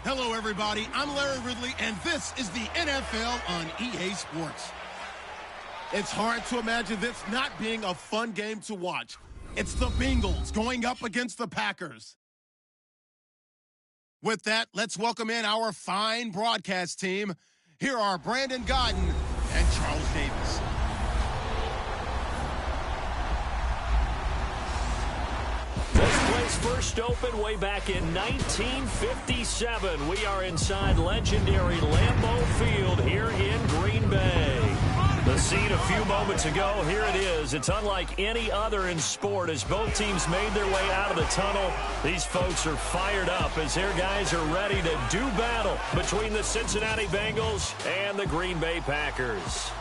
Hello, everybody. I'm Larry Ridley, and this is the NFL on EA Sports. It's hard to imagine this not being a fun game to watch. It's the Bengals going up against the Packers. With that, let's welcome in our fine broadcast team. Here are Brandon Godden and Charles Davis. This place first opened way back in 1957. We are inside legendary Lambeau Field here in Green Bay. The scene a few moments ago, here it is. It's unlike any other in sport as both teams made their way out of the tunnel. These folks are fired up as their guys are ready to do battle between the Cincinnati Bengals and the Green Bay Packers.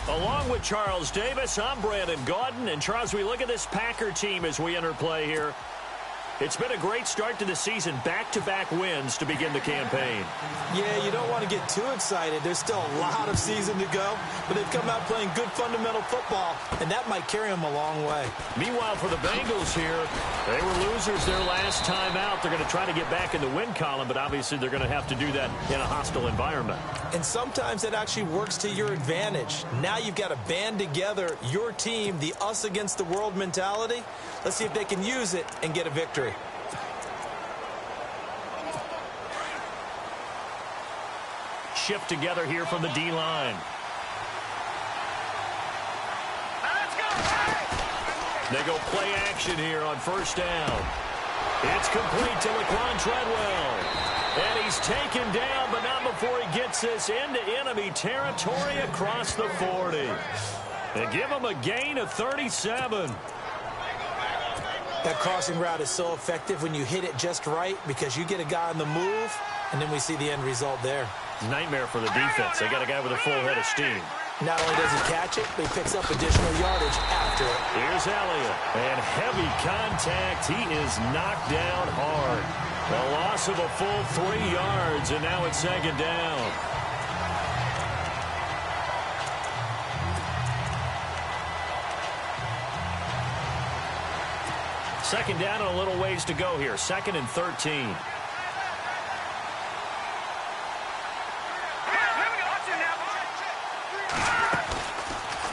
Along with Charles Davis, I'm Brandon Gaudin. And Charles, we look at this Packer team as we enter play here. It's been a great start to the season, back-to-back wins to begin the campaign. Yeah, you don't want to get too excited. There's still a lot of season to go, but they've come out playing good fundamental football, and that might carry them a long way. Meanwhile, for the Bengals here, they were losers their last time out. They're going to try to get back in the win column, but obviously they're going to have to do that in a hostile environment. And sometimes that actually works to your advantage. Now you've got to band together your team, the us against the world mentality. Let's see if they can use it and get a victory. Shift together here from the D-line. They go play action here on first down. It's complete to Laquan Treadwell. And he's taken down, but not before he gets this into enemy territory across the 40. They give him a gain of 37. That crossing route is so effective when you hit it just right because you get a guy on the move, and then we see the end result there. Nightmare for the defense. They got a guy with a full head of steam. Not only does he catch it, but he picks up additional yardage after it. Here's Elliott. And heavy contact. He is knocked down hard. A loss of a full 3 yards, and now it's second down. Second down and a little ways to go here. 2nd and 13.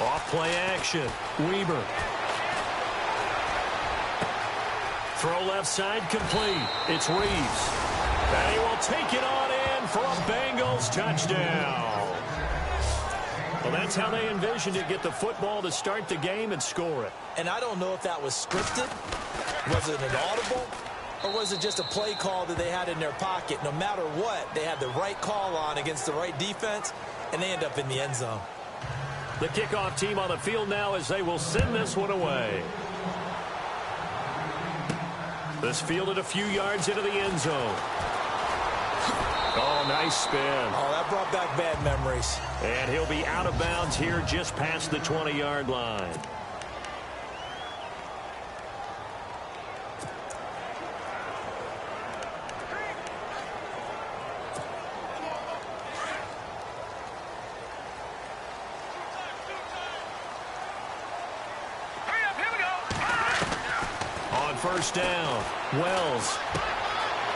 Off play action. Weber. Throw left side complete. It's Reeves. And he will take it on in for a Bengals touchdown. Well, that's how they envisioned it. Get the football to start the game and score it. And I don't know if that was scripted. Was it an audible? Or was it just a play call that they had in their pocket? No matter what, they had the right call on against the right defense, and they end up in the end zone. The kickoff team on the field now as they will send this one away. This fielded a few yards into the end zone. Oh, nice spin. Oh, that brought back bad memories. And he'll be out of bounds here just past the 20-yard line. First down. Wells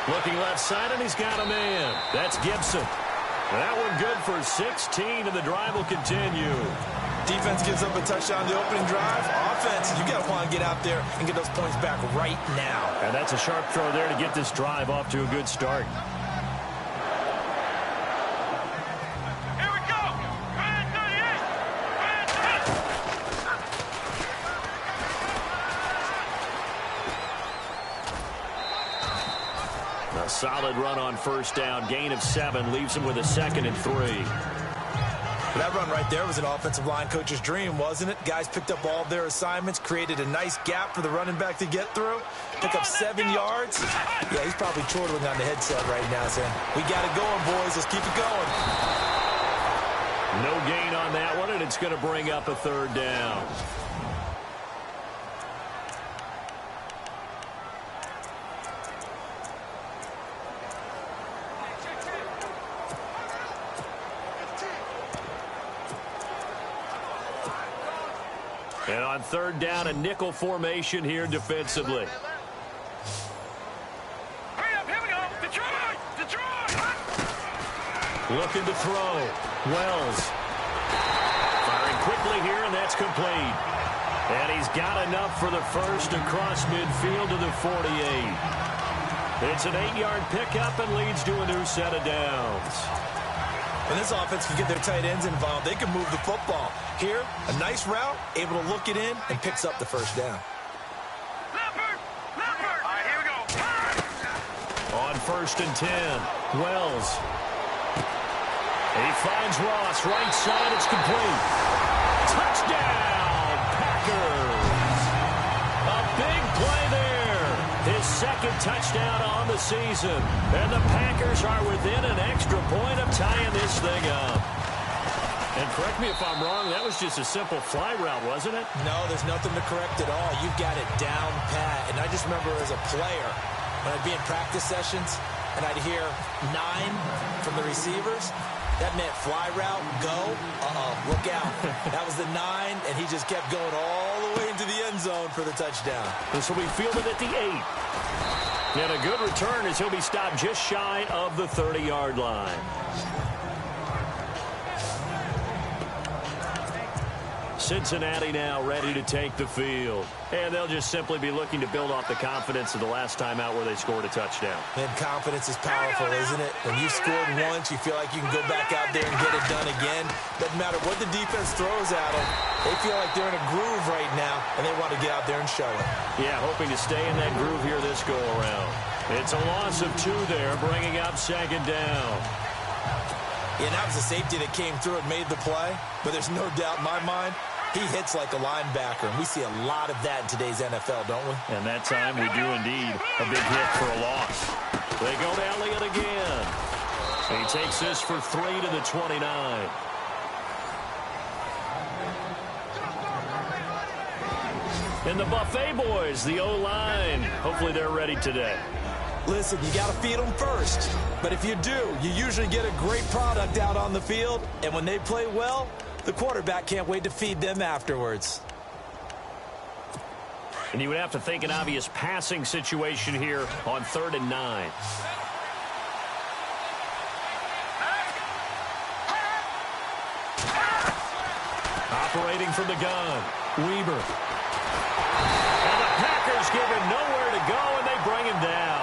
looking left side, and he's got a man. That's Gibson. That one good for 16, and the drive will continue. Defense gives up a touchdown the opening drive. Offense, you got to want to get out there and get those points back right now. And that's a sharp throw there to get this drive off to a good start. A solid run on first down. Gain of 7 leaves him with a 2nd and 3. That run right there was an offensive line coach's dream, wasn't it? Guys picked up all their assignments, created a nice gap for the running back to get through, pick up 7 yards. Yeah, he's probably chortling on the headset right now saying, we got it going, boys. Let's keep it going. No gain on that one, and it's going to bring up a 3rd down. And on 3rd down, a nickel formation here defensively. Hurry up, here we go. Detroit! Looking to throw. Wells. Firing quickly here, and that's complete. And he's got enough for the first across midfield to the 48. It's an 8-yard pickup and leads to a new set of downs. When this offense can get their tight ends involved, they can move the football. Here, a nice route, able to look it in, and picks up the first down. On 1st and 10, Wells. He finds Ross, right side, it's complete. Touchdown, Packers. A big play there. His second touchdown on the season. And the Packers are within an extra point of tying this thing up. And correct me if I'm wrong, that was just a simple fly route, wasn't it? No, there's nothing to correct at all. You've got it down pat. And I just remember as a player, when I'd be in practice sessions and I'd hear 9 from the receivers, that meant fly route, go, look out. That was the 9, and he just kept going all the way into the end zone for the touchdown. This will be fielded at the 8. And a good return as he'll be stopped just shy of the 30-yard line. Cincinnati now ready to take the field. And they'll just simply be looking to build off the confidence of the last time out where they scored a touchdown. And confidence is powerful, isn't it? When you've scored once, you feel like you can go back out there and get it done again. Doesn't matter what the defense throws at them. They feel like they're in a groove right now, and they want to get out there and show it. Yeah, hoping to stay in that groove here this go-around. It's a loss of 2 there, bringing up 2nd down. Yeah, that was a safety that came through and made the play. But there's no doubt in my mind, he hits like a linebacker, and we see a lot of that in today's NFL, don't we? And that time we do indeed. A big hit for a loss. They go to Elliott again. He takes this for 3 to the 29. And the Buffet boys, the O-line. Hopefully they're ready today. Listen, you got to feed them first. But if you do, you usually get a great product out on the field. And when they play well, the quarterback can't wait to feed them afterwards. And you would have to think an obvious passing situation here on 3rd and 9. Operating from the gun, Weber. And the Packers give him nowhere to go, and they bring him down.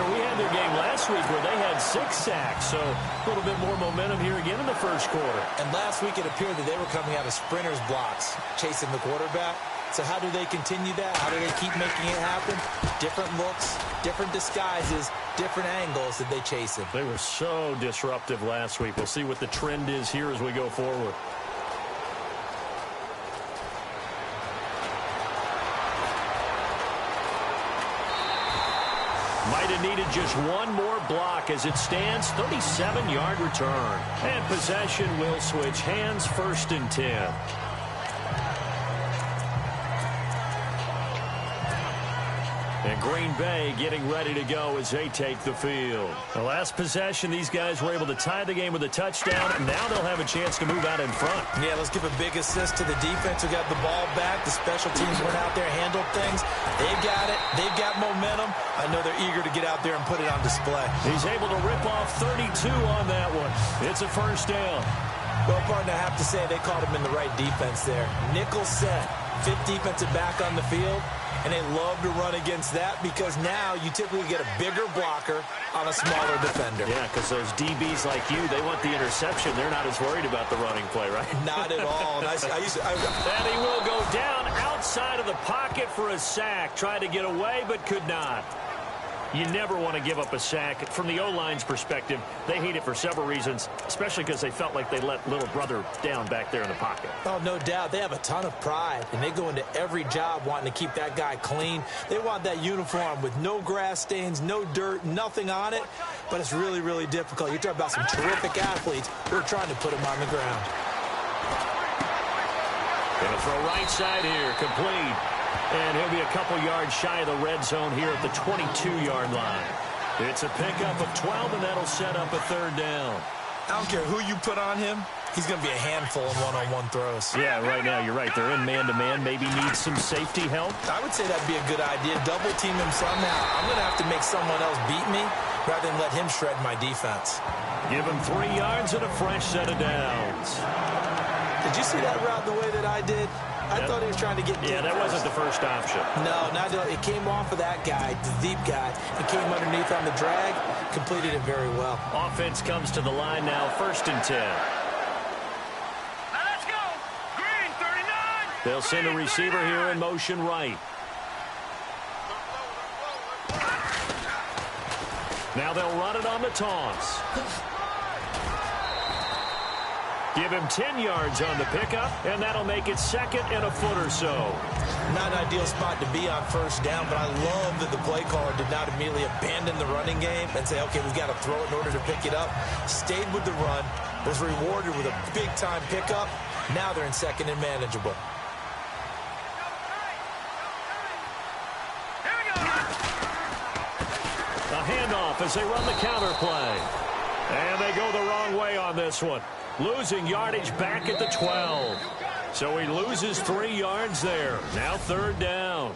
We had their game last week where they had 6 sacks, so a little bit more momentum here again in the first quarter. And last week it appeared that they were coming out of sprinters blocks, chasing the quarterback. So how do they continue that? How do they keep making it happen? Different looks, different disguises, different angles that they chase him. They were so disruptive last week. We'll see what the trend is here as we go forward. Might have needed just one more block as it stands. 37-yard return. And possession will switch hands, 1st and 10. And Green Bay getting ready to go as they take the field. The last possession, these guys were able to tie the game with a touchdown. And now they'll have a chance to move out in front. Yeah, let's give a big assist to the defense who got the ball back. The special teams went out there, handled things. They've got it. They've got momentum. I know they're eager to get out there and put it on display. He's able to rip off 32 on that one. It's a 1st down. Well, partner, I have to say they caught him in the right defense there. Nickel set, 5th defensive back on the field. And they love to run against that because now you typically get a bigger blocker on a smaller defender. Yeah, because those DBs like you, they want the interception. They're not as worried about the running play, right? Not at all. And and he will go down outside of the pocket for a sack. Tried to get away, but could not. You never want to give up a sack. From the O-line's perspective, they hate it for several reasons, especially because they felt like they let little brother down back there in the pocket. Oh, no doubt. They have a ton of pride, and they go into every job wanting to keep that guy clean. They want that uniform with no grass stains, no dirt, nothing on it, but it's really, really difficult. You're talking about some terrific athletes who are trying to put him on the ground. Going to throw right side here, complete. And he'll be a couple yards shy of the red zone here at the 22-yard line. It's a pickup of 12, and that'll set up a 3rd down. I don't care who you put on him. He's going to be a handful in one-on-one throws. Yeah, right now, you're right. They're in man-to-man. Maybe need some safety help. I would say that'd be a good idea. Double team him somehow. I'm going to have to make someone else beat me. rather than let him shred my defense. Give him 3 yards and a fresh set of downs. Did you see that route the way that I did? I thought he was trying to get deep. Yeah, that wasn't the first option. No, it came off of that guy, the deep guy. It came underneath on the drag, completed it very well. Offense comes to the line now, 1st and 10. Now let's go. Green, 39. They'll send a receiver here in motion right. Now they'll run it on the toss. Give him 10 yards on the pickup, and that'll make it 2nd and a foot or so. Not an ideal spot to be on 1st down, but I love that the play caller did not immediately abandon the running game and say, okay, we've got to throw it in order to pick it up. Stayed with the run, was rewarded with a big-time pickup. Now they're in 2nd and manageable. A handoff as they run the counter play. And they go the wrong way on this one. Losing yardage back at the 12. So he loses 3 yards there. Now 3rd down.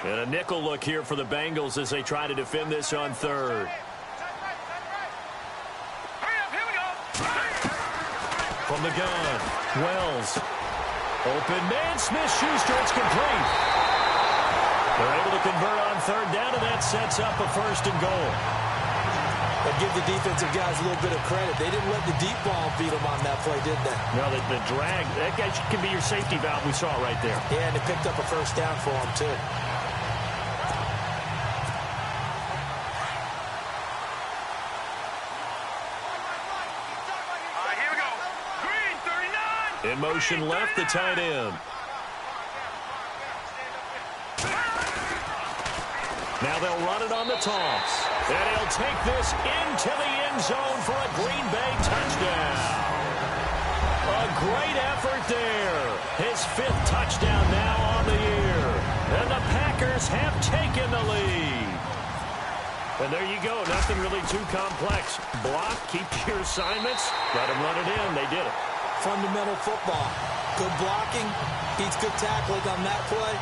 And a nickel look here for the Bengals as they try to defend this on 3rd. From the gun, Wells. Open man, Smith-Schuster, it's complete. They're able to convert on 3rd down, and that sets up a 1st and goal. But give the defensive guys a little bit of credit. They didn't let the deep ball beat them on that play, did they? No, the drag, that guy can be your safety valve. We saw it right there. Yeah, and they picked up a 1st down for them, too. In motion left, the tight end. Now they'll run it on the toss. And he'll take this into the end zone for a Green Bay touchdown. A great effort there. His 5th touchdown now on the year. And the Packers have taken the lead. And there you go. Nothing really too complex. Block, keep your assignments, let them run it in. They did it. Fundamental football. Good blocking, beats good tackling on that play,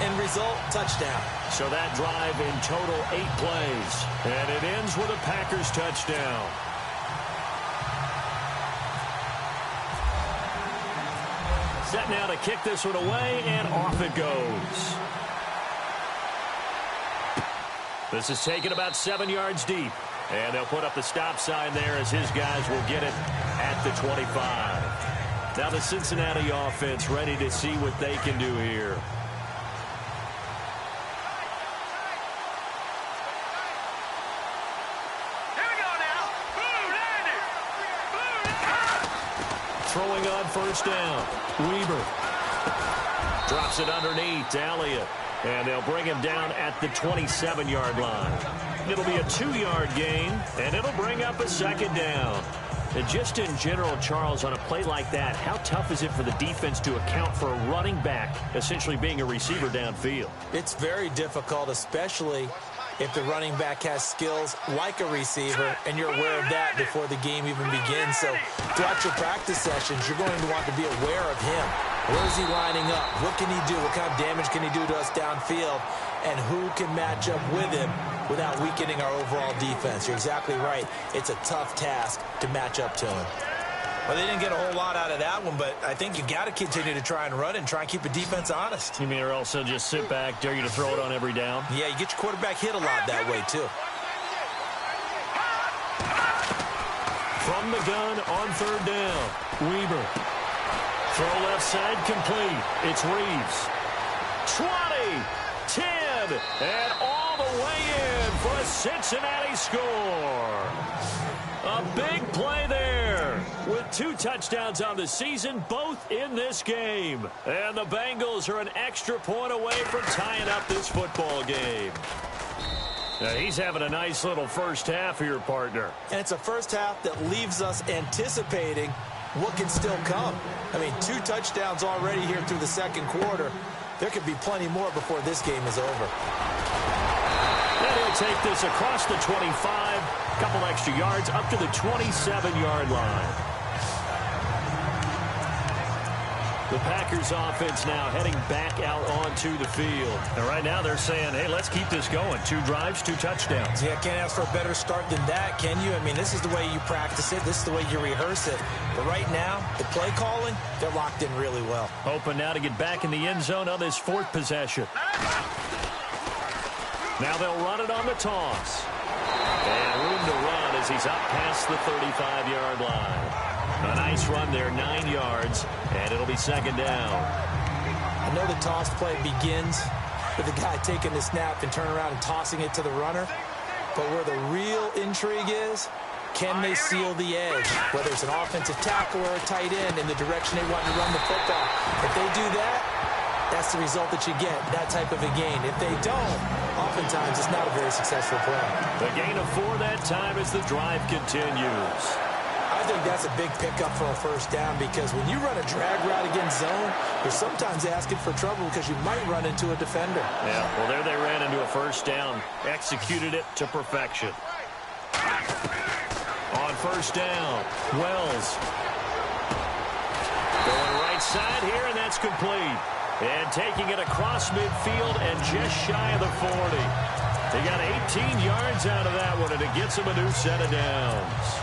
and result, touchdown. So that drive in total 8 plays, and it ends with a Packers touchdown. Set now to kick this one away, and off it goes. This is taken about 7 yards deep, and they'll put up the stop sign there as his guys will get it at the 25. Now the Cincinnati offense ready to see what they can do here. Here we go now. Throwing on 1st down. Weber drops it underneath to Elliott. And they'll bring him down at the 27-yard line. It'll be a 2-yard gain, and it'll bring up a 2nd down. And just in general, Charles, on a play like that, how tough is it for the defense to account for a running back essentially being a receiver downfield? It's very difficult, especially if the running back has skills like a receiver, and you're aware of that before the game even begins. So throughout your practice sessions, you're going to want to be aware of him. Where is he lining up? What can he do? What kind of damage can he do to us downfield? And who can match up with him without weakening our overall defense? You're exactly right. It's a tough task to match up to him. Well, they didn't get a whole lot out of that one, but I think you got to continue to try and run and try and keep the defense honest. You mean or else they'll just sit back, dare you to throw it on every down? Yeah, you get your quarterback hit a lot that way, too. From the gun on 3rd down, Weber. Throw left side complete. It's Reeves. 20, 10, and all the way in for a Cincinnati score. A big play there with 2 touchdowns on the season, both in this game. And the Bengals are an extra point away from tying up this football game. Now, he's having a nice little first half here, partner. And it's a first half that leaves us anticipating what can still come. I mean, 2 touchdowns already here through the 2nd quarter. There could be plenty more before this game is over. And he'll take this across the 25 Couple extra yards up to the 27-yard line. The Packers offense now heading back out onto the field. And right now they're saying, hey, let's keep this going. 2 drives, 2 touchdowns. Yeah, can't ask for a better start than that, can you? I mean, this is the way you practice it. This is the way you rehearse it. But right now, the play calling, they're locked in really well. Hoping now to get back in the end zone on this 4th possession. Now they'll run it on the toss. And room to run as he's up past the 35-yard line. A nice run there, 9 yards, and it'll be 2nd down. I know the toss play begins with the guy taking the snap and turning around and tossing it to the runner. But where the real intrigue is, can they seal the edge? Whether it's an offensive tackle or a tight end in the direction they want to run the football. If they do that, that's the result that you get, that type of a gain. If they don't, oftentimes it's not a very successful play. The gain of 4 that time as the drive continues. I think that's a big pickup for a 1st down because when you run a drag route against zone, you're sometimes asking for trouble because you might run into a defender. Yeah, well, there they ran into a 1st down. Executed it to perfection. On 1st down, Wells. Going right side here, and that's complete. And taking it across midfield and just shy of the 40. They got 18 yards out of that one, and it gets them a new set of downs.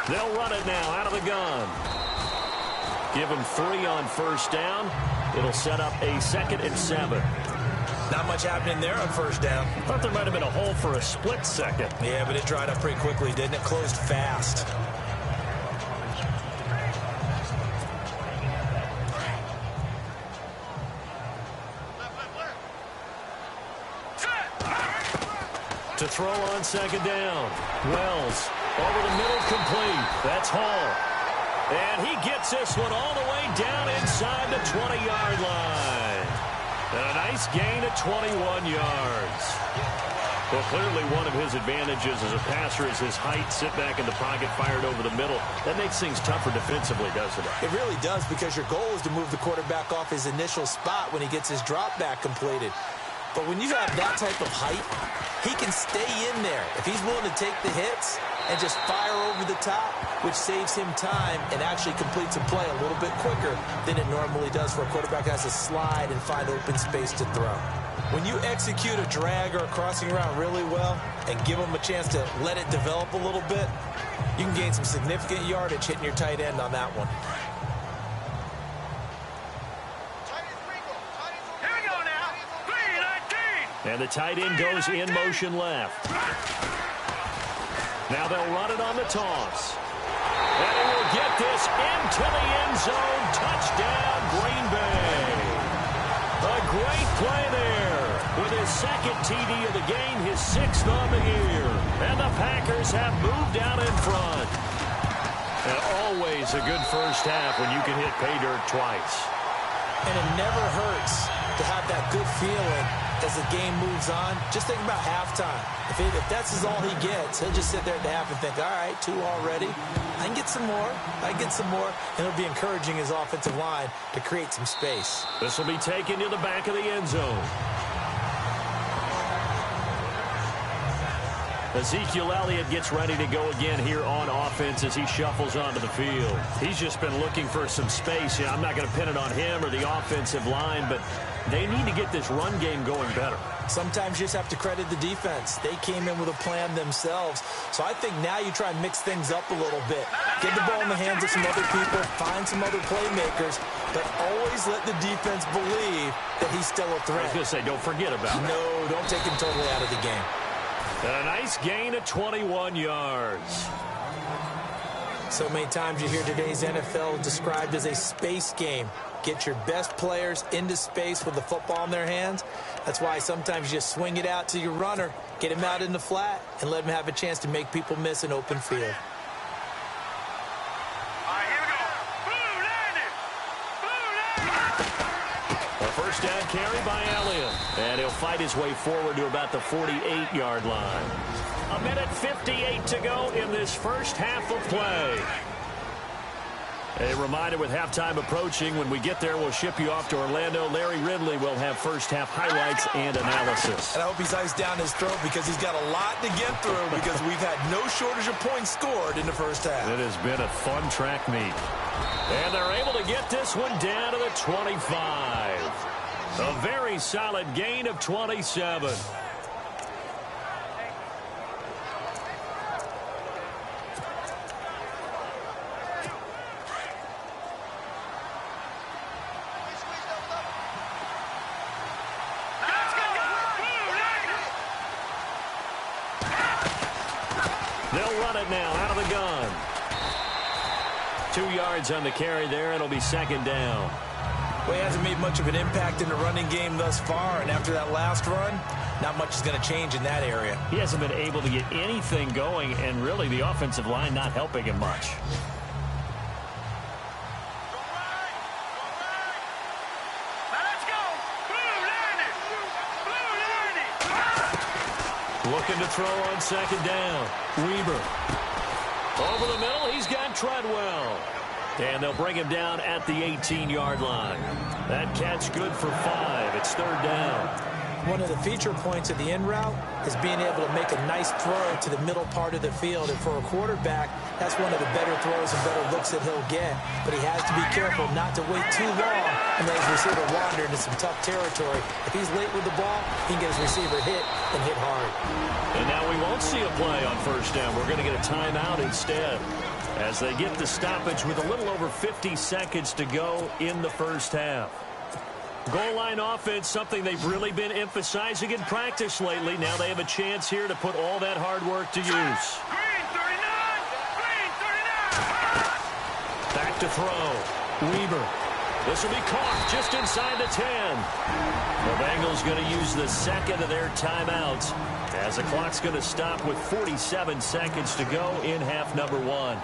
They'll run it now out of the gun. Give them 3 on 1st down. It'll set up a 2nd and 7. Not much happening there on 1st down. Thought there might have been a hole for a split second. Yeah, but it dried up pretty quickly, didn't it? Closed fast. To throw on 2nd down. Wells over the middle, complete. That's Hall. And he gets this one all the way down inside the 20-yard line. And a nice gain of 21 yards. Well, clearly one of his advantages as a passer is his height. Sit back in the pocket, fired over the middle. That makes things tougher defensively, doesn't it? It really does, because your goal is to move the quarterback off his initial spot when he gets his drop back completed. But when you have that type of height, he can stay in there. If he's willing to take the hits and just fire over the top, which saves him time and actually completes a play a little bit quicker than it normally does for a quarterback who has to slide and find open space to throw. When you execute a drag or a crossing route really well and give him a chance to let it develop a little bit, you can gain some significant yardage hitting your tight end on that one. And the tight end goes in motion left. Now they'll run it on the toss. And he will get this into the end zone. Touchdown, Green Bay. A great play there with his 2nd TD of the game, his 6th on the year. And the Packers have moved out in front. And always a good 1st half when you can hit pay dirt twice. And it never hurts to have that good feeling as the game moves on. Just think about halftime. If that's all he gets, he'll just sit there at the half and think, all right, 2 already. I can get some more. I can get some more. And it'll be encouraging his offensive line to create some space. This will be taken to the back of the end zone. Ezekiel Elliott gets ready to go again here on offense as he shuffles onto the field. He's just been looking for some space. I'm not going to pin it on him or the offensive line, but they need to get this run game going better. Sometimes you just have to credit the defense. They came in with a plan themselves. So I think now you try and mix things up a little bit. Get the ball in the hands of some other people, find some other playmakers, but always let the defense believe that he's still a threat. I was going to say, don't forget about it. No, don't take him totally out of the game. And a nice gain of 21 yards. So many times you hear today's NFL described as a space game. Get your best players into space with the football in their hands. That's why sometimes you just swing it out to your runner, get him out in the flat, and let him have a chance to make people miss an open field. All right, here we go. Boom, landed. Boom, landed. A 1st down carry by Elliott. And he'll fight his way forward to about the 48-yard line. A minute 58 to go in this first half of play. A reminder with halftime approaching, when we get there, we'll ship you off to Orlando. Larry Ridley will have first half highlights and analysis. And I hope he's iced down his throat because he's got a lot to get through because we've had no shortage of points scored in the first half. It has been a fun track meet. And they're able to get this one down to the 25. A very solid gain of 27. They'll run it now out of the gun. 2 yards on the carry there. It'll be second down. Well, he hasn't made much of an impact in the running game thus far, and after that last run, not much is going to change in that area. He hasn't been able to get anything going, and really the offensive line not helping him much. Looking to throw on second down. Weber. Over the middle, he's got Treadwell. And they'll bring him down at the 18-yard line. That catch good for 5. It's third down. One of the feature points of the in route is being able to make a nice throw to the middle part of the field. And for a quarterback, that's one of the better throws and better looks that he'll get. But he has to be careful not to wait too long and let his receiver wander into some tough territory. If he's late with the ball, he can get his receiver hit and hit hard. And now we won't see a play on first down. We're going to get a timeout instead as they get the stoppage with a little over 50 seconds to go in the first half. Goal line offense, something they've really been emphasizing in practice lately. Now they have a chance here to put all that hard work to use. Green 39! Green 39! Back to throw. Weber. This will be caught just inside the 10. The Bengals going to use the second of their timeouts as the clock's going to stop with 47 seconds to go in half number 1.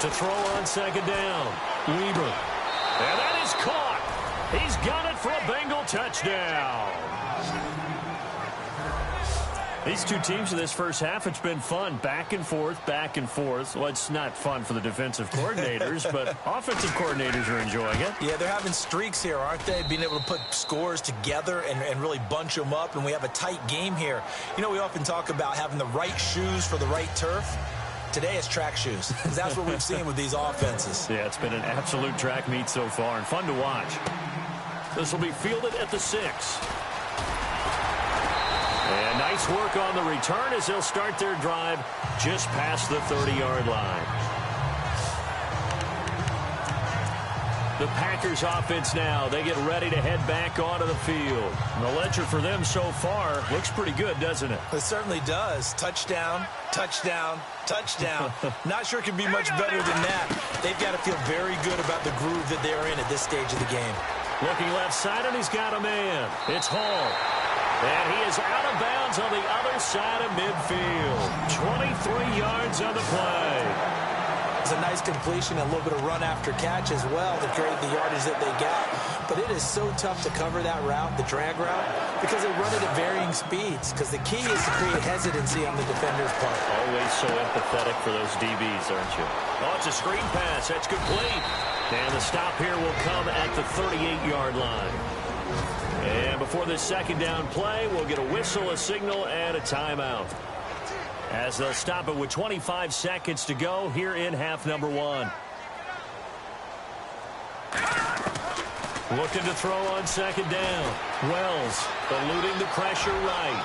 To throw on second down. Weber. And that is caught. He's got it for a Bengal touchdown. These two teams in this first half, it's been fun. Back and forth, back and forth. Well, it's not fun for the defensive coordinators, but offensive coordinators are enjoying it. Yeah, they're having streaks here, aren't they? Being able to put scores together and really bunch them up, and we have a tight game here. You know, we often talk about having the right shoes for the right turf. Today it's track shoes, because that's what we've seen with these offenses. Yeah, it's been an absolute track meet so far, and fun to watch. This will be fielded at the 6. And nice work on the return as they'll start their drive just past the 30-yard line. The Packers offense now, they get ready to head back onto the field. And the ledger for them so far looks pretty good, doesn't it? It certainly does. Touchdown, touchdown, touchdown. Not sure it can be much better than that. They've got to feel very good about the groove that they're in at this stage of the game. Looking left side, and he's got a man. It's Hall. And he is out of bounds on the other side of midfield. 23 yards on the play. It's a nice completion and a little bit of run after catch as well to create the yardage that they got. But it is so tough to cover that route, the drag route, because they run it at varying speeds. Because the key is to create hesitancy on the defender's part. Always so empathetic for those DBs, aren't you? Oh, it's a screen pass. That's complete. And the stop here will come at the 38-yard line. And before this second down play, we'll get a whistle, a signal, and a timeout, as they'll stop it with 25 seconds to go here in half number 1. Looking to throw on second down. Wells eluding the pressure right.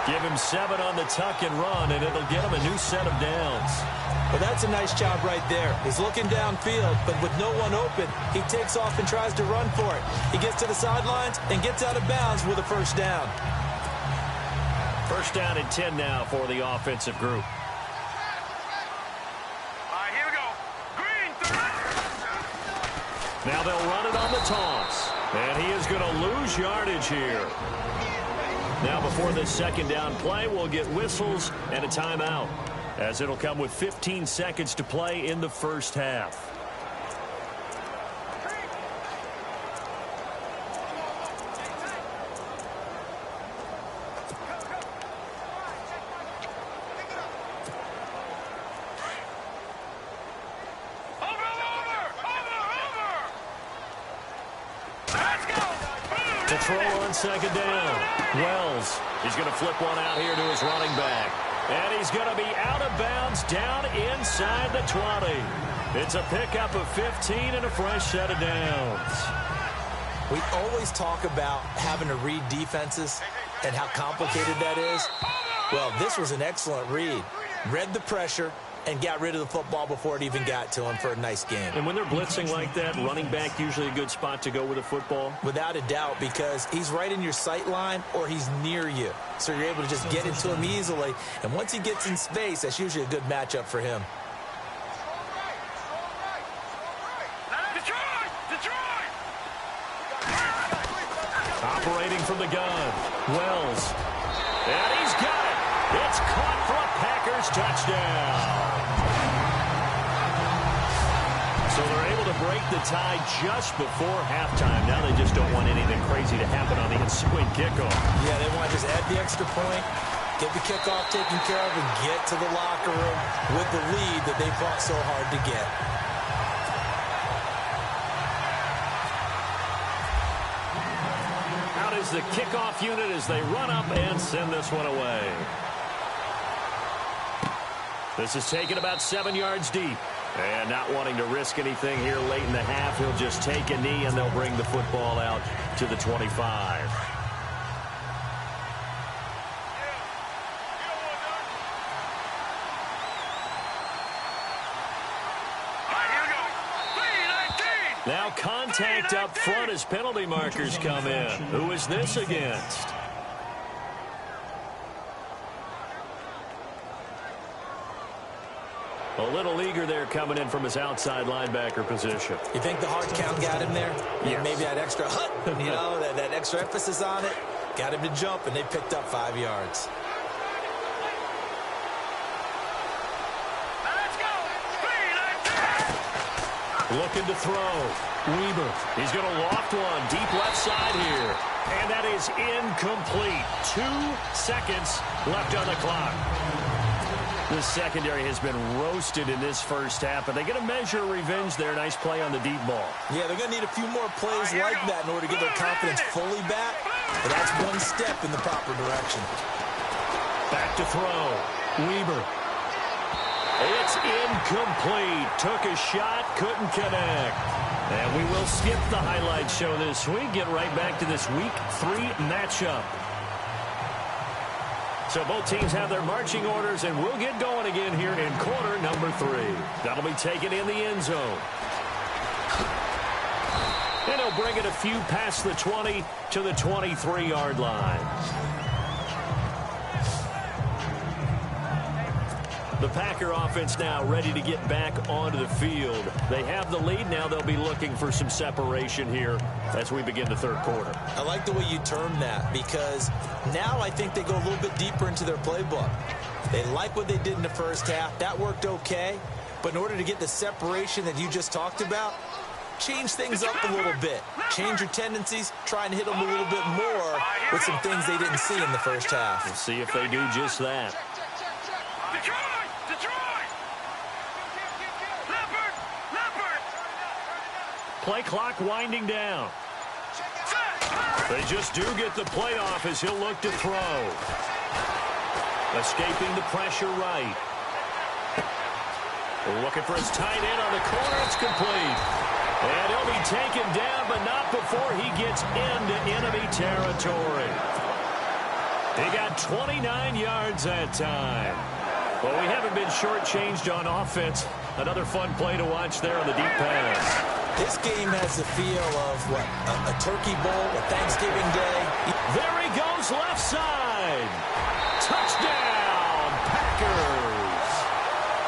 Give him 7 on the tuck and run, and it'll get him a new set of downs. Well, that's a nice job right there. He's looking downfield, but with no one open, he takes off and tries to run for it. He gets to the sidelines and gets out of bounds with a first down. First down and 10 now for the offensive group. All right, here we go. Green 30. Now they'll run it on the toss. And he is going to lose yardage here. Now before this second down play, we'll get whistles and a timeout, as it'll come with 15 seconds to play in the first half. To throw on second down. Wells, he's going to flip one out here to his running back. And he's going to be out of bounds down inside the 20. It's a pickup of 15 and a fresh set of downs. We always talk about having to read defenses and how complicated that is. Well, this was an excellent read. Read the pressure and got rid of the football before it even got to him for a nice game. And when they're blitzing like that, running back usually a good spot to go with the football? Without a doubt, because he's right in your sight line or he's near you. So you're able to just get into him easily. And once he gets in space, that's usually a good matchup for him. Operating from the gun, Wells. And he's got it. It's caught for a Packers touchdown. So they're able to break the tie just before halftime. Now they just don't want anything crazy to happen on the ensuing kickoff. Yeah, they want to just add the extra point, get the kickoff taken care of, and get to the locker room with the lead that they fought so hard to get. Out is the kickoff unit as they run up and send this one away. This is taken about 7 yards deep. And not wanting to risk anything here late in the half, he'll just take a knee and they'll bring the football out to the 25. Now contact up front as penalty markers come in. Who is this against? A little eager there coming in from his outside linebacker position. You think the hard count got him there? Yes. Maybe that extra that extra emphasis on it got him to jump, and they picked up 5 yards. Looking to throw. Weber. He's going to loft one deep left side here. And that is incomplete. 2 seconds left on the clock. The secondary has been roasted in this first half, but they're going to measure revenge there. Nice play on the deep ball. Yeah, they're going to need a few more plays like that in order to get their confidence fully back. But that's one step in the proper direction. Back to throw. Weber. It's incomplete. Took a shot, couldn't connect. And we will skip the highlight show this week. Get right back to this Week 3 matchup. So both teams have their marching orders, and we'll get going again here in quarter number 3. That'll be taken in the end zone. And he'll bring it a few past the 20 to the 23-yard line. The Packer offense now ready to get back onto the field. They have the lead. Now they'll be looking for some separation here as we begin the third quarter. I like the way you term that, because now I think they go a little bit deeper into their playbook. They like what they did in the first half. That worked okay. But in order to get the separation that you just talked about, change things up a little bit. Change your tendencies. Try and hit them a little bit more with some things they didn't see in the first half. We'll see if they do just that. Play clock winding down. They just do get the play off as he'll look to throw. Escaping the pressure right. Looking for his tight end on the corner. It's complete. And he'll be taken down, but not before he gets into enemy territory. He got 29 yards that time. Well, we haven't been shortchanged on offense. Another fun play to watch there on the deep pass. This game has the feel of, what, a turkey bowl, a Thanksgiving day. There he goes, left side. Touchdown, Packers.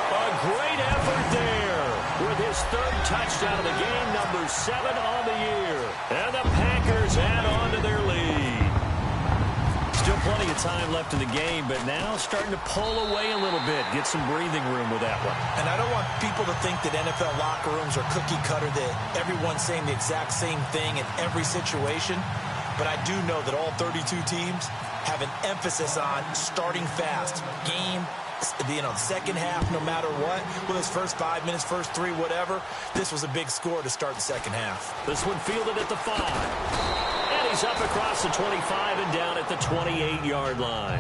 A great effort there with his his third touchdown of the game, number 7 on the year. And the Packers add on to their lead. Still plenty of time left in the game, but now starting to pull away a little bit. Get some breathing room with that one. And I don't want people to think that NFL locker rooms are cookie cutter, that everyone's saying the exact same thing in every situation. But I do know that all 32 teams have an emphasis on starting fast. Second half, no matter what. Whether it's first 5 minutes, first 3, whatever. This was a big score to start the second half. This one fielded at the 5. And he's up across the 25 and down at the 28-yard line.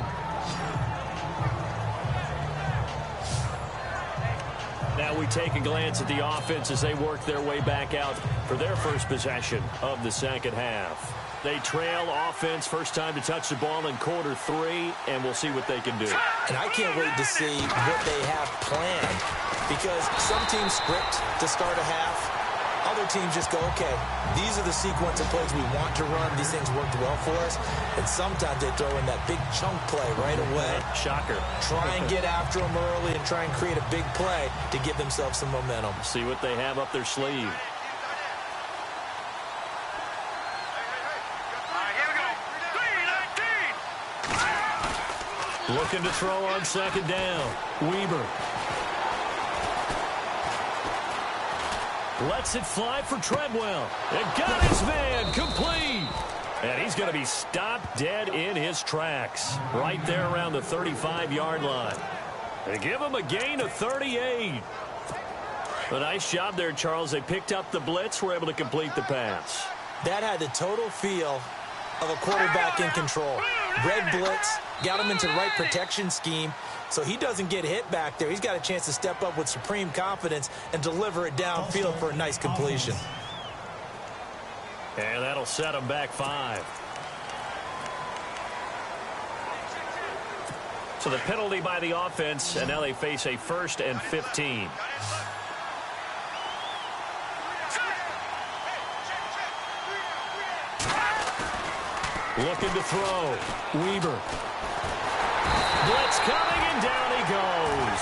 Now we take a glance at the offense as they work their way back out for their first possession of the second half. They trail offense, first time to touch the ball in quarter 3, and we'll see what they can do. And I can't wait to see what they have planned, because some teams script to start a half. Other teams just go, okay, these are the sequence of plays we want to run. These things worked well for us. And sometimes they throw in that big chunk play right away. Shocker. Try and get after them early and try and create a big play to give themselves some momentum. See what they have up their sleeve. Looking to throw on second down. Weber. Lets it fly for Treadwell. And got his man complete. And he's going to be stopped dead in his tracks. Right there around the 35-yard line. They give him a gain of 38. A nice job there, Charles. They picked up the blitz, were able to complete the pass. That had the total feel of a quarterback in control. Red blitz, got him into the right protection scheme, so he doesn't get hit back there. He's got a chance to step up with supreme confidence and deliver it downfield for a nice completion. And that'll set him back 5. So the penalty by the offense, and now they face a 1st and 15. Looking to throw. Weber. Blitz coming, and down he goes.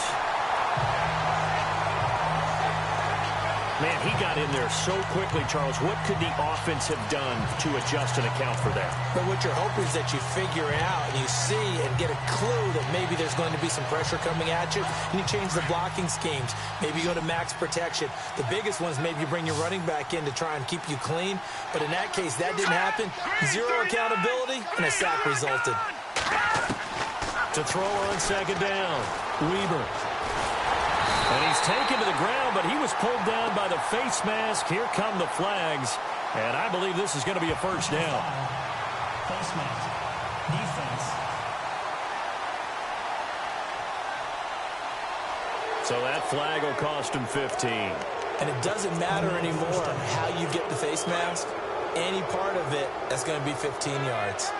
Man, he got in there so quickly, Charles. What could the offense have done to adjust and account for that? But what you're hoping is that you figure out and you see and get a clue that maybe there's going to be some pressure coming at you, and you change the blocking schemes. Maybe you go to max protection. The biggest ones, maybe you bring your running back in to try and keep you clean. But in that case, that didn't happen. 0 accountability, and a sack resulted. To throw on second down. Weber. And he's taken to the ground, but he was pulled down by the face mask. Here come the flags. And I believe this is going to be a first down. Face mask. Defense. So that flag will cost him 15. And it doesn't matter anymore how you get the face mask. Any part of it, that's going to be 15 yards.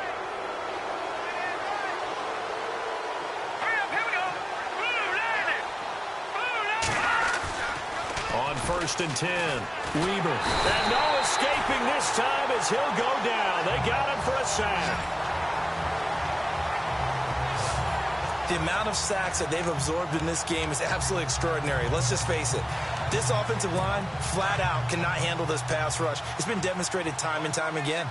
On 1st and 10, Weber. And no escaping this time as he'll go down. They got him for a sack. The amount of sacks that they've absorbed in this game is absolutely extraordinary. Let's just face it. This offensive line, flat out, cannot handle this pass rush. It's been demonstrated time and time again.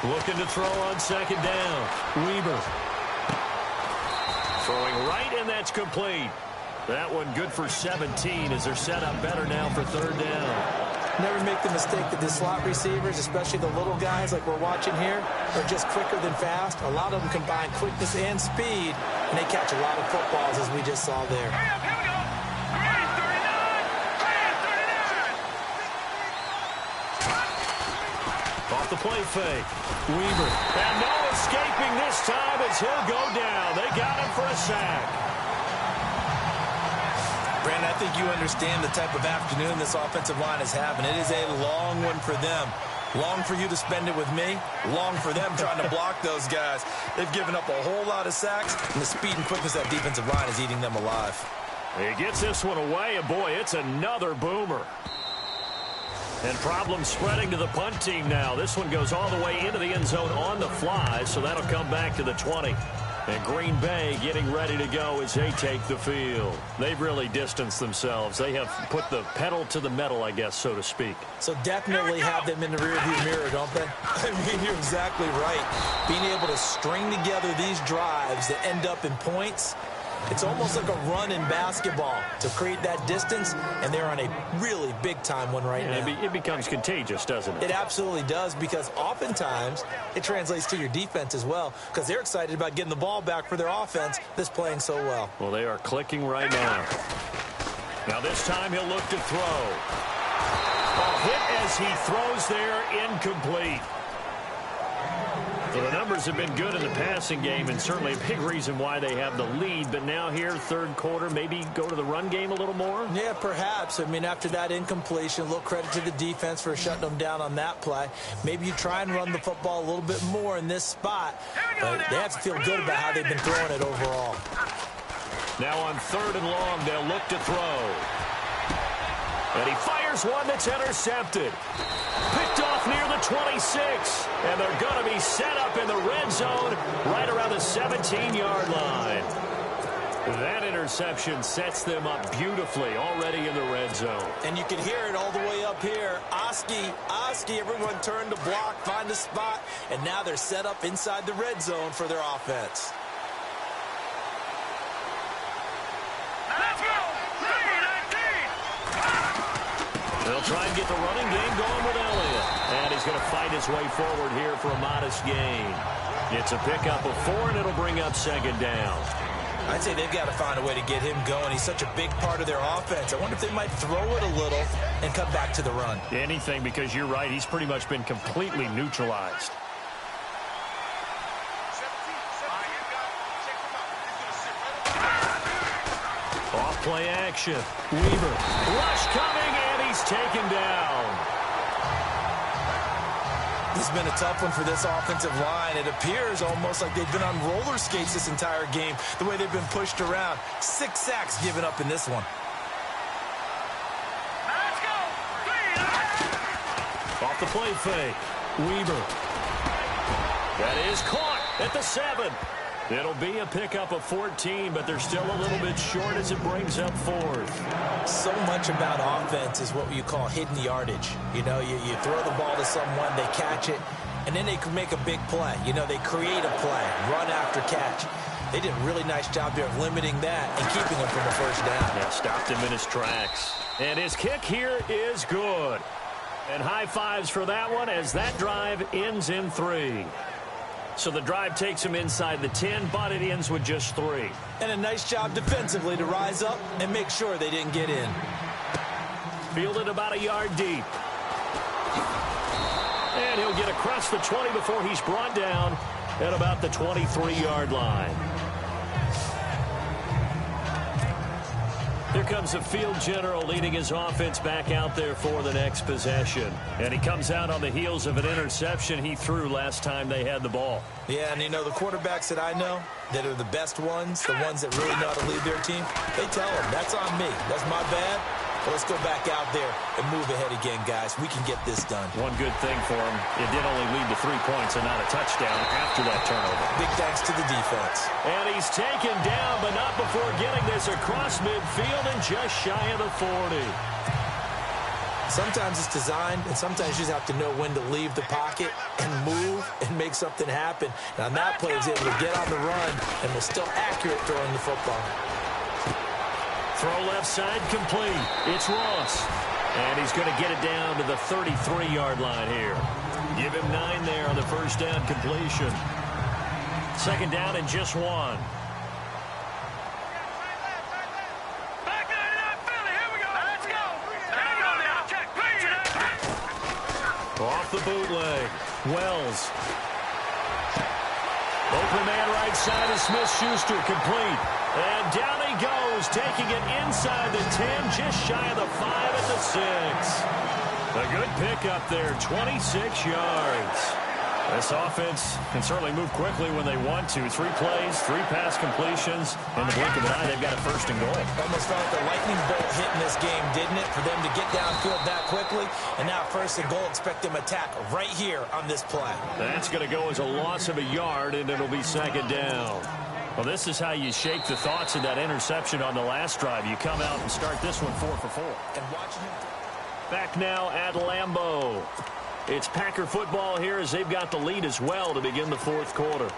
Looking to throw on second down. Weber. Throwing right, and that's complete. That one good for 17 as they're set up better now for 3rd down. Never make the mistake that the slot receivers, especially the little guys like we're watching here, are just quicker than fast. A lot of them combine quickness and speed, and they catch a lot of footballs, as we just saw there. Off the play fake. Weber. And no escaping this time as he'll go down. They got him for a sack. Brandon, I think you understand the type of afternoon this offensive line is having. It is a long one for them. Long for you to spend it with me. Long for them trying to block those guys. They've given up a whole lot of sacks, and the speed and quickness of that defensive line is eating them alive. He gets this one away, and boy, it's another boomer. And problems spreading to the punt team now. This one goes all the way into the end zone on the fly, so that'll come back to the 20. And Green Bay getting ready to go as they take the field. They've really distanced themselves. They have put the pedal to the metal, I guess, so to speak. So definitely have them in the rearview mirror, don't they? I mean, you're exactly right. Being able to string together these drives that end up in points, it's almost like a run in basketball to create that distance, and they're on a really big-time one right now. It becomes contagious, doesn't it? It absolutely does, because oftentimes it translates to your defense as well, because they're excited about getting the ball back for their offense that's playing so well. Well, they are clicking right now. Now this time he'll look to throw. A hit as he throws there, incomplete. So the numbers have been good in the passing game, and certainly a big reason why they have the lead. But now here, third quarter, maybe go to the run game a little more? Yeah, perhaps. I mean, after that incompletion, a little credit to the defense for shutting them down on that play. Maybe you try and run the football a little bit more in this spot. But they have to feel good about how they've been throwing it overall. Now on 3rd and long, they'll look to throw. And he fires one that's intercepted. Picked off near the 26. And they're going to be set up in the red zone right around the 17-yard line. That interception sets them up beautifully already in the red zone. And you can hear it all the way up here. Oski, everyone turned to block, find a spot, and now they're set up inside the red zone for their offense. Let's go! 3-19! They'll try and get the running game going with Elliott. And he's going to fight his way forward here for a modest gain. It's a pickup of 4, and it'll bring up 2nd down. I'd say they've got to find a way to get him going. He's such a big part of their offense. I wonder if they might throw it a little and come back to the run. Anything, because you're right. He's pretty much been completely neutralized. Off play action. Weaver. Rush coming, and he's taken down. This has been a tough one for this offensive line. It appears almost like they've been on roller skates this entire game, the way they've been pushed around. 6 sacks given up in this one. Let's go! Off the play fake. Weaver. That is caught at the 7. It'll be a pickup of 14, but they're still a little bit short as it brings up 4th. So much about offense is what you call hidden yardage. You know, you throw the ball to someone, they catch it, and then they can make a big play. You know, they create a play, run after catch. They did a really nice job there of limiting that and keeping him from a first down. Yeah, stopped him in his tracks. And his kick here is good. And high fives for that one as that drive ends in 3. So the drive takes him inside the 10, but it ends with just 3. And a nice job defensively to rise up and make sure they didn't get in. Fielded about a yard deep. And he'll get across the 20 before he's brought down at about the 23-yard line. Here comes the field general leading his offense back out there for the next possession. And he comes out on the heels of an interception he threw last time they had the ball. Yeah, and you know, the quarterbacks that I know that are the best ones, the ones that really know how to lead their team, they tell them, that's on me. That's my bad. Well, let's go back out there and move ahead again, guys. We can get this done. One good thing for him, it did only lead to 3 points and not a touchdown after that turnover. Big thanks to the defense. And he's taken down, but not before getting this across midfield and just shy of the 40. Sometimes it's designed, and sometimes you just have to know when to leave the pocket and move and make something happen. And on that play, he was able to get on the run and was still accurate throwing the football. Throw left side complete. It's Ross. And he's going to get it down to the 33-yard line here. Give him 9 there on the first down completion. 2nd down and just 1. Off the bootleg. Wells. Open man right side is Smith-Schuster, complete. And down he goes, taking it inside the 10, just shy of the 5 at the 6. A good pickup there, 26 yards. This offense can certainly move quickly when they want to. 3 plays, 3 pass completions. In the blink of an eye, they've got a 1st and goal. Almost felt like a lightning bolt hit in this game, didn't it? For them to get downfield that quickly. And now 1st and goal, expect them to attack right here on this play. That's going to go as a loss of a yard, and it'll be 2nd down. Well, this is how you shake the thoughts of that interception on the last drive. You come out and start this one 4 for 4. And watching him. Back now at Lambeau. It's Packer football here as they've got the lead as well to begin the fourth quarter.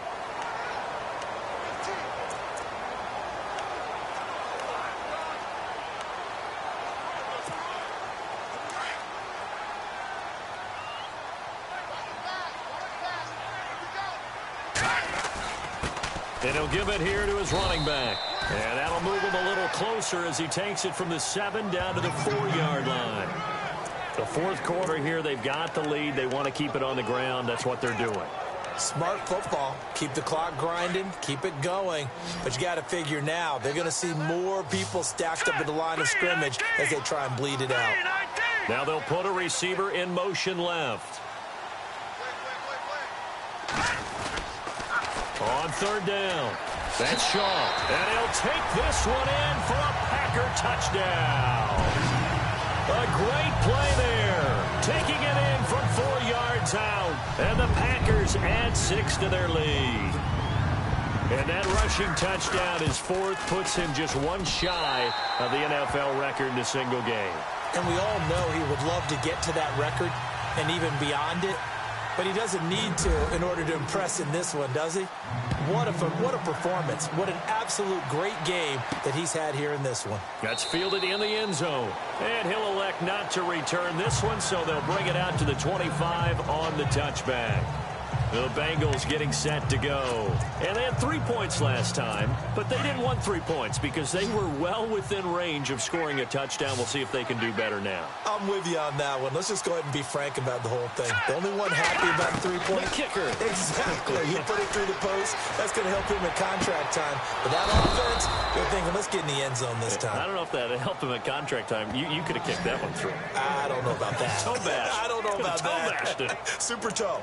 And he'll give it here to his running back. And that'll move him a little closer as he takes it from the 7 down to the 4-yard line. The fourth quarter here, they've got the lead. They want to keep it on the ground. That's what they're doing. Smart football. Keep the clock grinding. Keep it going. But you got to figure now, they're going to see more people stacked up at the line of scrimmage as they try and bleed it out. Now they'll put a receiver in motion left. On third down. That's Shaw. And he'll take this one in for a Packer touchdown. A great play there. Taking it in from 4 yards out. And the Packers add 6 to their lead. And that rushing touchdown, his fourth, puts him just one shy of the NFL record in a single game. And we all know he would love to get to that record and even beyond it. But he doesn't need to in order to impress in this one, does he? What a performance. What an absolute great game that he's had here in this one. That's fielded in the end zone. And he'll elect not to return this one, so they'll bring it out to the 25 on the touchback. The Bengals getting set to go. And they had 3 points last time, but they didn't want 3 points because they were well within range of scoring a touchdown. We'll see if they can do better now. I'm with you on that one. Let's just go ahead and be frank about the whole thing. The only one happy about the 3-point. The kicker. Exactly. He put it through the post. That's going to help him at contract time. But that offense, they're thinking, let's get in the end zone this time. I don't know if that helped him at contract time. You could have kicked that one through. I don't know about that. Toe bash. I don't know about that. Toe bashed it. Super toe.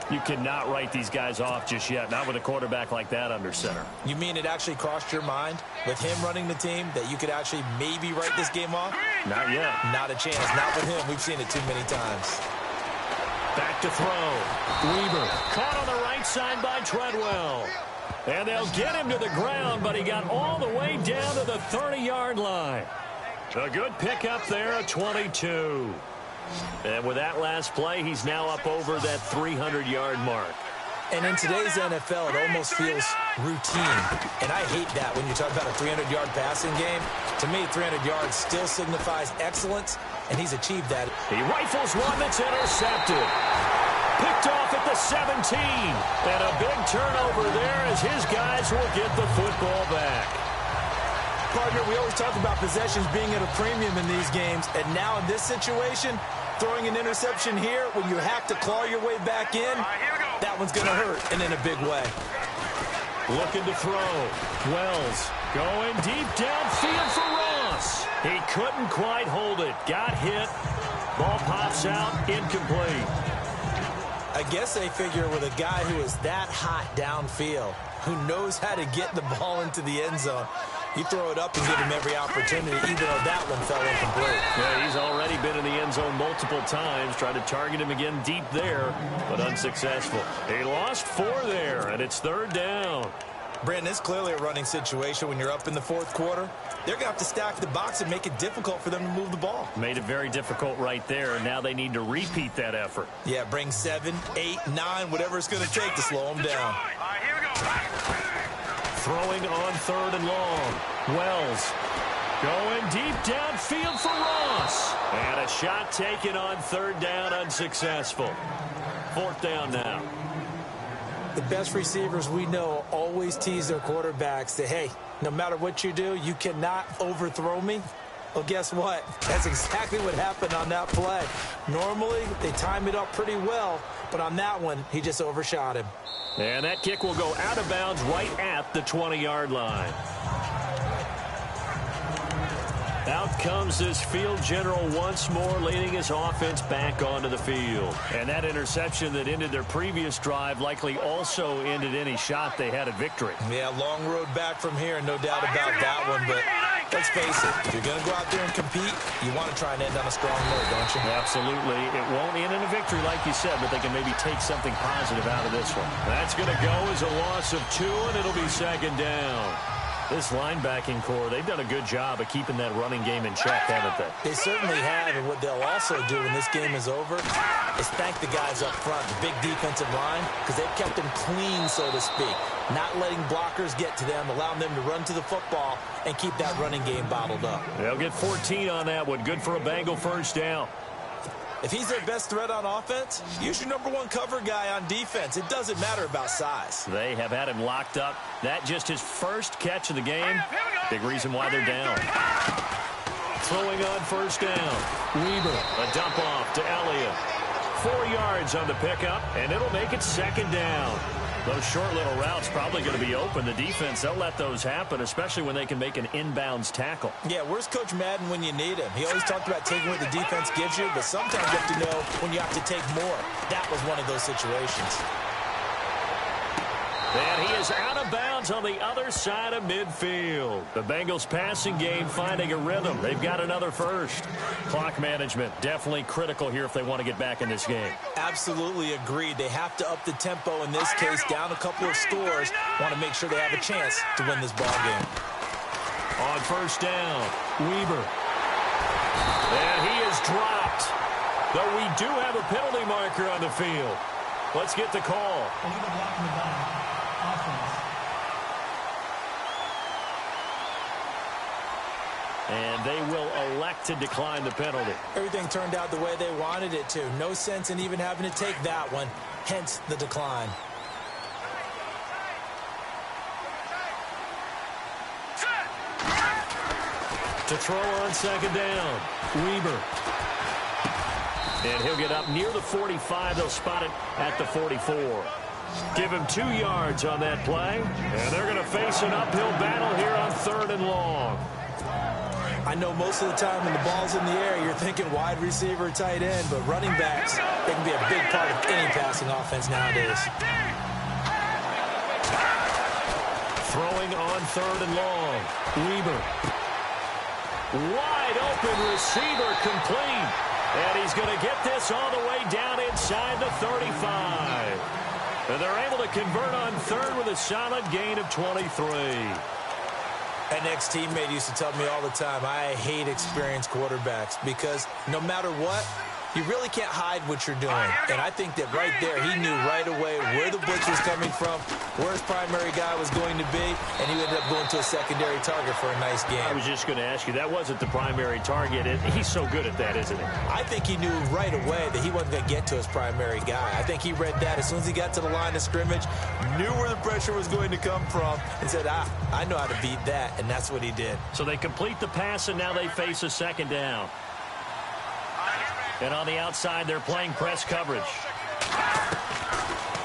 You cannot write these guys off just yet, not with a quarterback like that under center. You mean it actually crossed your mind with him running the team that you could actually maybe write this game off? Not yet. Not a chance. Not with him. We've seen it too many times. Back to throw. Weaver caught on the right side by Treadwell. And they'll get him to the ground, but he got all the way down to the 30-yard line. A good pickup there at 22. And with that last play, he's now up over that 300-yard mark. And in today's NFL, it almost feels routine. And I hate that when you talk about a 300-yard passing game. To me, 300 yards still signifies excellence, and he's achieved that. He rifles one that's intercepted. Picked off at the 17. And a big turnover there as his guys will get the football back. Partner, we always talk about possessions being at a premium in these games. And now in this situation, throwing an interception here when you have to claw your way back in, that one's going to hurt, and in a big way. Looking to throw. Wells going deep downfield for Ross. He couldn't quite hold it. Got hit. Ball pops out. Incomplete. I guess they figure with a guy who is that hot downfield, who knows how to get the ball into the end zone, you throw it up and give him every opportunity, even though that one fell incomplete. Yeah, he's already been in the end zone multiple times. Tried to target him again deep there, but unsuccessful. He lost 4 there, and it's third down. Brandon, it's clearly a running situation when you're up in the fourth quarter. They're going to have to stack the box and make it difficult for them to move the ball. Made it very difficult right there, and now they need to repeat that effort. Yeah, bring 7, 8, 9, whatever it's going to take to slow them down. Here we go. Throwing on third and long. Wells going deep downfield for Ross. And a shot taken on third down, unsuccessful. Fourth down now. The best receivers we know always tease their quarterbacks that, hey, no matter what you do, you cannot overthrow me. Well, guess what? That's exactly what happened on that play. Normally, they time it up pretty well, but on that one, he just overshot him. And that kick will go out of bounds right at the 20-yard line. Out comes this field general once more, leading his offense back onto the field. And that interception that ended their previous drive likely also ended any shot they had at victory. Yeah, long road back from here, no doubt about that one. But Let's face it, if you're going to go out there and compete, you want to try and end on a strong note, don't you? Absolutely. It won't end in a victory, like you said, but they can maybe take something positive out of this one. That's going to go as a loss of 2, and it'll be second down. This linebacking core, they've done a good job of keeping that running game in check, haven't they? They certainly have, and what they'll also do when this game is over is thank the guys up front, the big defensive line, because they've kept them clean, so to speak. Not letting blockers get to them, allowing them to run to the football and keep that running game bottled up. They'll get 14 on that one. Good for a Bengal first down. If he's their best threat on offense, use your #1 cover guy on defense. It doesn't matter about size. They have had him locked up. That just his first catch of the game. Big reason why they're down. Throwing on first down. Weber, a dump off to Elliott. 4 yards on the pickup, and it'll make it second down. Those short little routes probably going to be open. The defense, they'll let those happen, especially when they can make an inbounds tackle. Yeah, where's Coach Madden when you need him? He always talked about taking what the defense gives you, but sometimes you have to know when you have to take more. That was one of those situations. And he is out of bounds on the other side of midfield. The Bengals passing game finding a rhythm. They've got another first. Clock management definitely critical here if they want to get back in this game. Absolutely agreed. They have to up the tempo in this case, down a couple of scores. Want to make sure they have a chance to win this ball game. On first down, Weber. And he is dropped. Though we do have a penalty marker on the field. Let's get the call. Illegal blocking the ball. Offense. And they will elect to decline the penalty. Everything turned out the way they wanted it to. No sense in even having to take that one. Hence the decline. To throw on second down, Weber. And he'll get up near the 45. They'll spot it at the 44. Give him 2 yards on that play. And they're going to face an uphill battle here on 3rd and long. I know most of the time when the ball's in the air, you're thinking wide receiver, tight end, but running backs, they can be a big part of any passing offense nowadays. Throwing on 3rd and long. Weber. Wide open receiver complete. And he's going to get this all the way down inside the 35. And they're able to convert on 3rd with a solid gain of 23. An ex-teammate used to tell me all the time, I hate experienced quarterbacks because no matter what, you really can't hide what you're doing. And I think that right there, he knew right away where the blitz was coming from, where his primary guy was going to be, and he ended up going to a secondary target for a nice game. I was just going to ask you, that wasn't the primary target. He's so good at that, isn't he? I think he knew right away that he wasn't going to get to his primary guy. I think he read that as soon as he got to the line of scrimmage, knew where the pressure was going to come from, and said, I know how to beat that, and that's what he did. So they complete the pass, and now they face a second down. And on the outside, they're playing press coverage.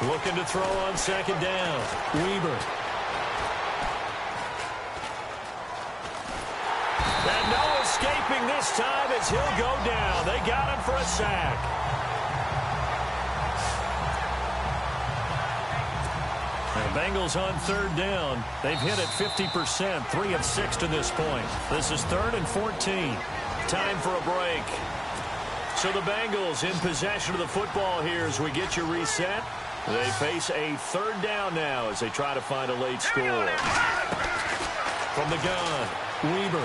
Looking to throw on second down. Weber. And no escaping this time as he'll go down. They got him for a sack. The Bengals on 3rd down. They've hit it 50%, 3 of 6 to this point. This is 3rd and 14. Time for a break. So the Bengals in possession of the football here as we get you reset. They face a 3rd down now as they try to find a late score. From the gun, Weber.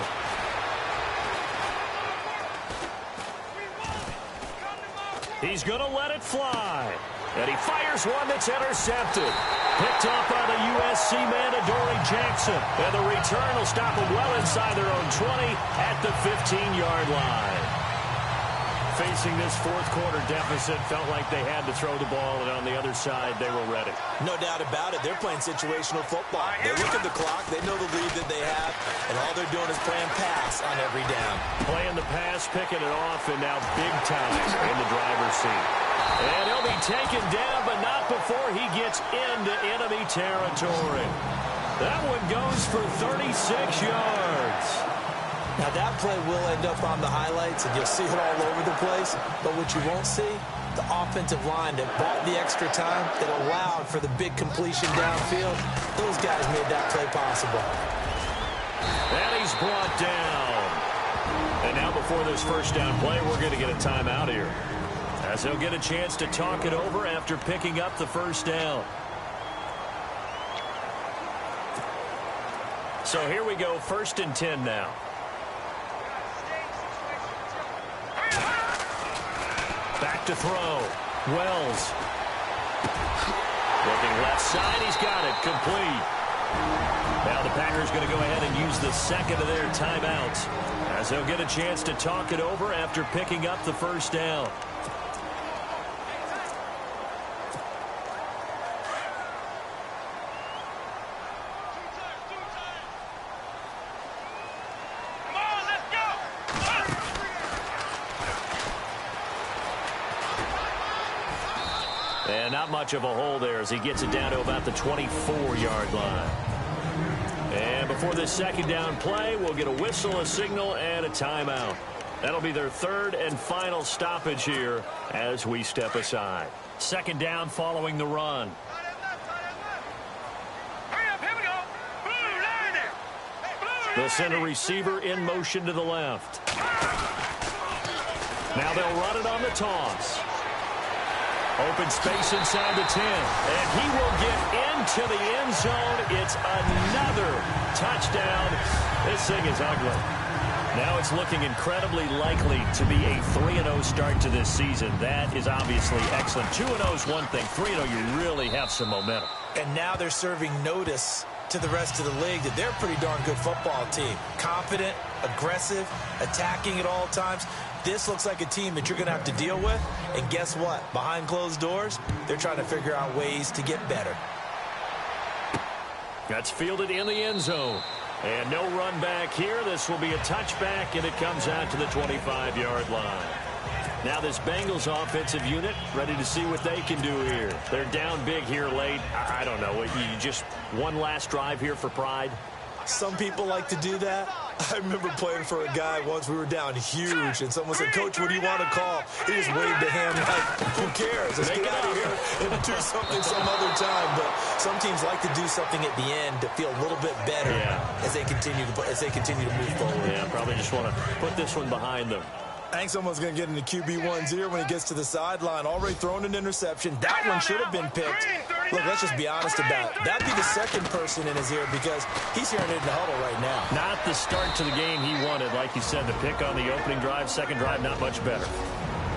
He's going to let it fly. And he fires one that's intercepted. Picked off by the USC man, Adoree Jackson. And the return will stop them well inside their own 20 at the 15-yard line. Facing this 4th quarter deficit, felt like they had to throw the ball, and on the other side, they were ready. No doubt about it. They're playing situational football. They look at the clock. They know the lead that they have, and all they're doing is playing pass on every down. Playing the pass, picking it off, and now big time in the driver's seat. And he'll be taken down, but not before he gets into enemy territory. That one goes for 36 yards. Now, that play will end up on the highlights, and you'll see it all over the place. But what you won't see, the offensive line that bought the extra time, that allowed for the big completion downfield, those guys made that play possible. And he's brought down. And now before this first down play, we're going to get a timeout here, as they'll get a chance to talk it over after picking up the first down. So here we go, 1st and 10 now. Back to throw. Wells. Looking left side, he's got it, complete. Now the Packers going to go ahead and use the second of their timeouts, as they'll get a chance to talk it over after picking up the first down. And not much of a hole there as he gets it down to about the 24-yard line. And before this second down play, we'll get a whistle, a signal, and a timeout. That'll be their 3rd and final stoppage here as we step aside. 2nd down following the run. They'll send a receiver in motion to the left. Now they'll run it on the toss. Open space inside the 10. And he will get into the end zone. It's another touchdown. This thing is ugly. Now it's looking incredibly likely to be a 3-0 start to this season. That is obviously excellent. 2-0 is one thing. 3-0, you really have some momentum. And now they're serving notice to the rest of the league that they're a pretty darn good football team. Confident, aggressive, attacking at all times. This looks like a team that you're going to have to deal with. And guess what? Behind closed doors, they're trying to figure out ways to get better. That's fielded in the end zone. And no run back here. This will be a touchback, and it comes out to the 25-yard line. Now this Bengals offensive unit ready to see what they can do here. They're down big here late. I don't know. You just one last drive here for pride? Some people like to do that. I remember playing for a guy once. We were down huge, and someone said, "Coach, what do you want to call?" He just waved a hand like, "Who cares? Let's get out of here and do something some other time." But some teams like to do something at the end to feel a little bit better as they continue to move forward. Yeah, probably just want to put this one behind them. I think someone's going to get into QB1's ear when he gets to the sideline. Already thrown an interception. That one should have been picked. Look, let's just be honest about it. That'd be the second person in his ear because he's hearing it in the huddle right now. Not the start to the game he wanted. Like you said, the pick on the opening drive, second drive, not much better.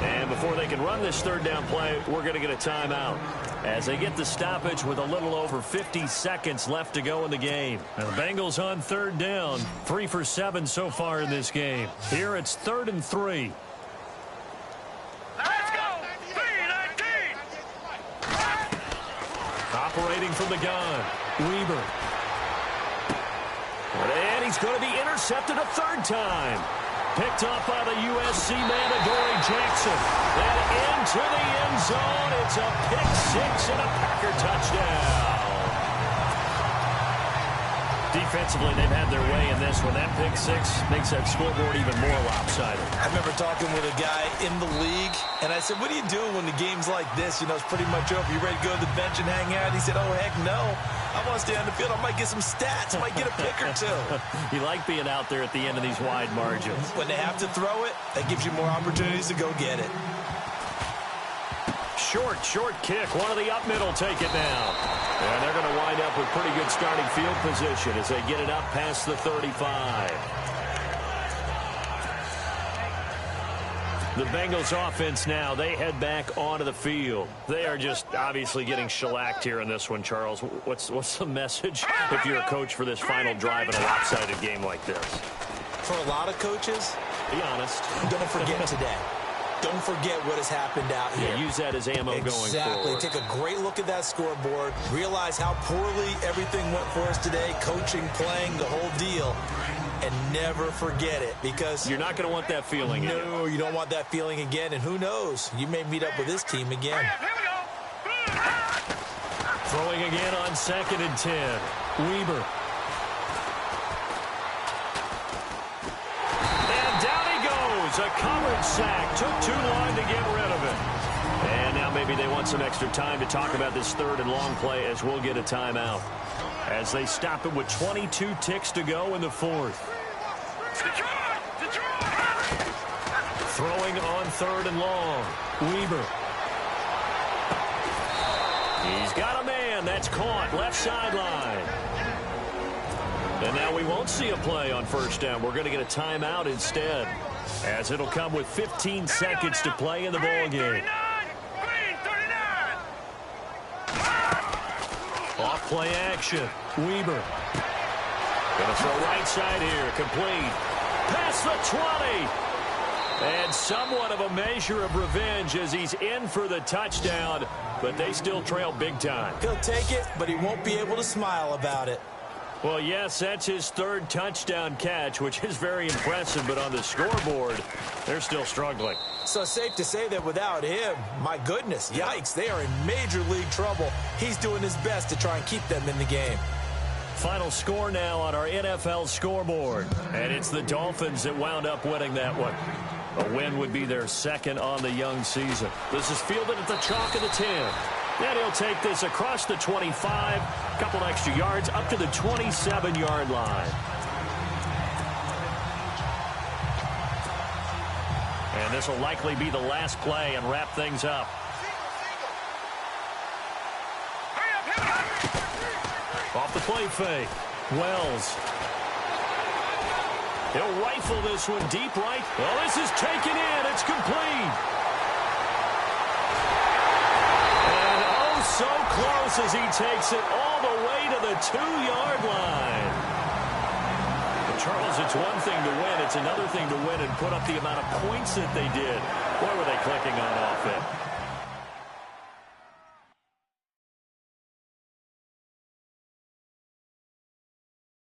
And before they can run this 3rd down play, we're going to get a timeout as they get the stoppage with a little over 50 seconds left to go in the game. Now the Bengals on 3rd down, 3 for 7 so far in this game. Here it's 3rd and 3. Let's go! 3-19! Operating from the gun, Weber. And he's going to be intercepted a 3rd time. Picked off by the USC man, Adoree Jackson. And into the end zone. It's a pick 6 and a Packer touchdown. Defensively, they've had their way in this one. That pick 6 makes that scoreboard even more lopsided. I remember talking with a guy in the league, and I said, "What do you do when the game's like this? You know, it's pretty much over. You ready to go to the bench and hang out?" He said, "Oh, heck no. I want to stay on the field. I might get some stats. I might get a pick or two." You like being out there at the end of these wide margins. When they have to throw it, that gives you more opportunities to go get it. Short kick. One of the up middle take it now. And they're going to wind up with pretty good starting field position as they get it up past the 35. The Bengals offense now, they head back onto the field. They are just obviously getting shellacked here in this one, Charles. What's the message if you're a coach for this final drive in a lopsided game like this? For a lot of coaches, be honest. Don't forget today. Don't forget what has happened out here. Yeah, use that as ammo going forward. Take a great look at that scoreboard. Realize how poorly everything went for us today. Coaching, playing, the whole deal. And never forget it because you're not going to want that feeling again. No, you don't want that feeling again. And who knows? You may meet up with this team again. Throwing again on 2nd and 10. Weber. A covered sack. Took too long to get rid of it. And now maybe they want some extra time to talk about this 3rd and long play as we'll get a timeout. As they stop it with 22 ticks to go in the 4th. Throwing on 3rd and long. Weber. He's got a man. That's caught. Left sideline. And now we won't see a play on 1st down. We're going to get a timeout instead, as it'll come with 15 seconds to play in the ballgame. Off play action. Weber. Going to throw right side here. Complete. Past the 20. And somewhat of a measure of revenge as he's in for the touchdown, but they still trail big time. He'll take it, but he won't be able to smile about it. Well, yes, that's his 3rd touchdown catch, which is very impressive, but on the scoreboard, they're still struggling. So safe to say that without him, my goodness, yikes, they are in major league trouble. He's doing his best to try and keep them in the game. Final score now on our NFL scoreboard, and it's the Dolphins that wound up winning that one. A win would be their 2nd on the young season. This is fielded at the chalk of the 10. And he'll take this across the 25, a couple extra yards, up to the 27-yard line. And this will likely be the last play and wrap things up. Off the play fake. Wells. He'll rifle this one deep right. Well, this is taken in. It's complete. And oh, so close as he takes it all the way to the 2-yard line. But Charles, it's one thing to win. It's another thing to win and put up the amount of points that they did. Boy, were they clicking on offense.